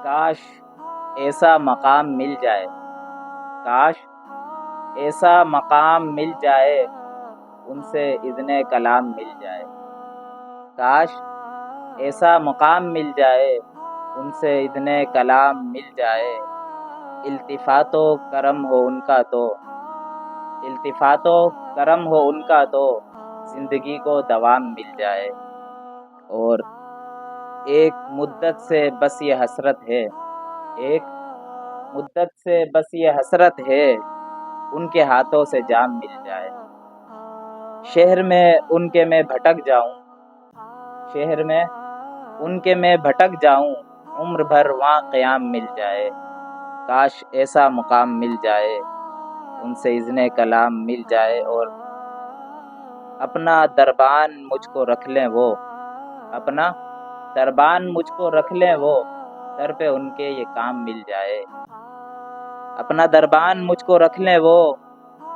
کاش ایسا مقام مل جائے، کاش ایسا مقام مل جائے، ان سے اذن کلام مل جائے، کاش ایسا مقام مل جائے، ان سے اذن کلام مل جائے۔ التفات و کرم ہو ان کا تو، التفات و کرم ہو ان کا تو زندگی کو دوام مل جائے۔ اور ایک مدت سے بس یہ حسرت ہے، ایک مدت سے بس یہ حسرت ہے، ان کے ہاتھوں سے جام مل جائے۔ شہر میں ان کے میں بھٹک جاؤں، شہر میں ان کے میں بھٹک جاؤں، عمر بھر وہاں قیام مل جائے۔ کاش ایسا مقام مل جائے، ان سے اذن کلام مل جائے۔ اور اپنا دربان مجھ کو رکھ لیں وہ، اپنا دربان مجھ کو رکھ لیں وہ، در پہ ان کے یہ کام مل جائے۔ اپنا دربان مجھ کو رکھ لیں وہ،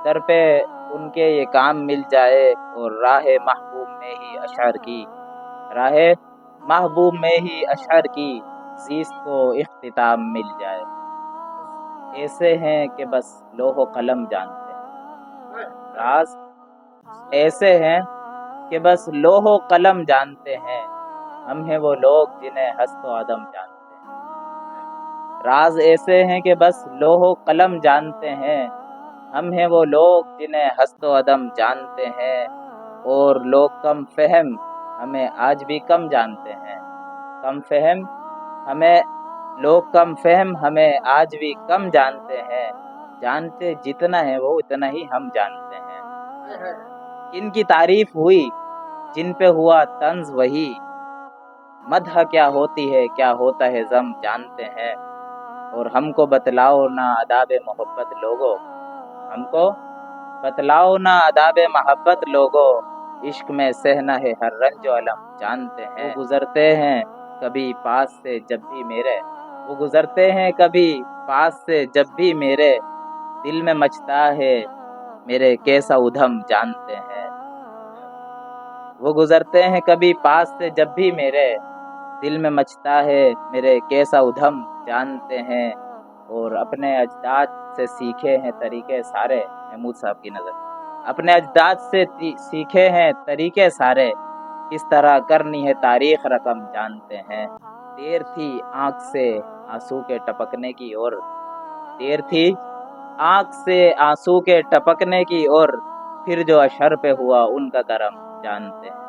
در پہ ان کے یہ کام مل جائے۔ اور راہ محبوب میں ہی اشعار کی، راہ محبوب میں ہی اشعار کی زیست کو اختتام مل جائے۔ ایسے ہیں کہ بس لوح و قلم جانتے ہیں، راز ایسے ہیں کہ بس لوح و قلم جانتے ہیں، ہم ہیں وہ لوگ جنہیں ہست و عدم جانتے ہیں۔ راز ایسے ہیں کہ بس لوح و قلم جانتے ہیں، ہم ہیں وہ لوگ جنہیں ہست و عدم جانتے ہیں۔ اور لوگ کم فہم ہمیں آج بھی کم جانتے ہیں، کم فہم ہمیں، لوگ کم فہم ہمیں آج بھی کم جانتے ہیں، جانتے جتنا ہے وہ اتنا ہی ہم جانتے ہیں۔ کن کی تعریف ہوئی جن پہ ہوا طنز وہی، مدح کیا ہوتی ہے کیا ہوتا ہے ذم جانتے ہیں۔ اور ہم کو بتلاؤ نہ آداب محبت لوگو، ہم کو بتلاؤ نہ آداب محبت لوگو، عشق میں سہنا ہے ہر رنج و الم جانتے ہیں۔ وہ گزرتے ہیں کبھی پاس سے جب بھی میرے، وہ گزرتے ہیں کبھی پاس سے جب بھی میرے، دل میں مچتا ہے میرے کیسا ادھم جانتے ہیں۔ وہ گزرتے ہیں کبھی پاس سے جب بھی میرے، دل میں مچتا ہے میرے کیسا ادھم جانتے ہیں۔ اور اپنے اجداد سے سیکھے ہیں طریقے سارے، محمود صاحب کی نظر، اپنے اجداد سے سیکھے ہیں طریقے سارے، کس طرح کرنی ہے تاریخ رقم جانتے ہیں۔ دیر تھی آنکھ سے آنسو کے ٹپکنے کی، اور دیر تھی آنکھ سے آنسو کے ٹپکنے کی، اور پھر جو اشر پہ ہوا ان کا کرم جانتے ہیں۔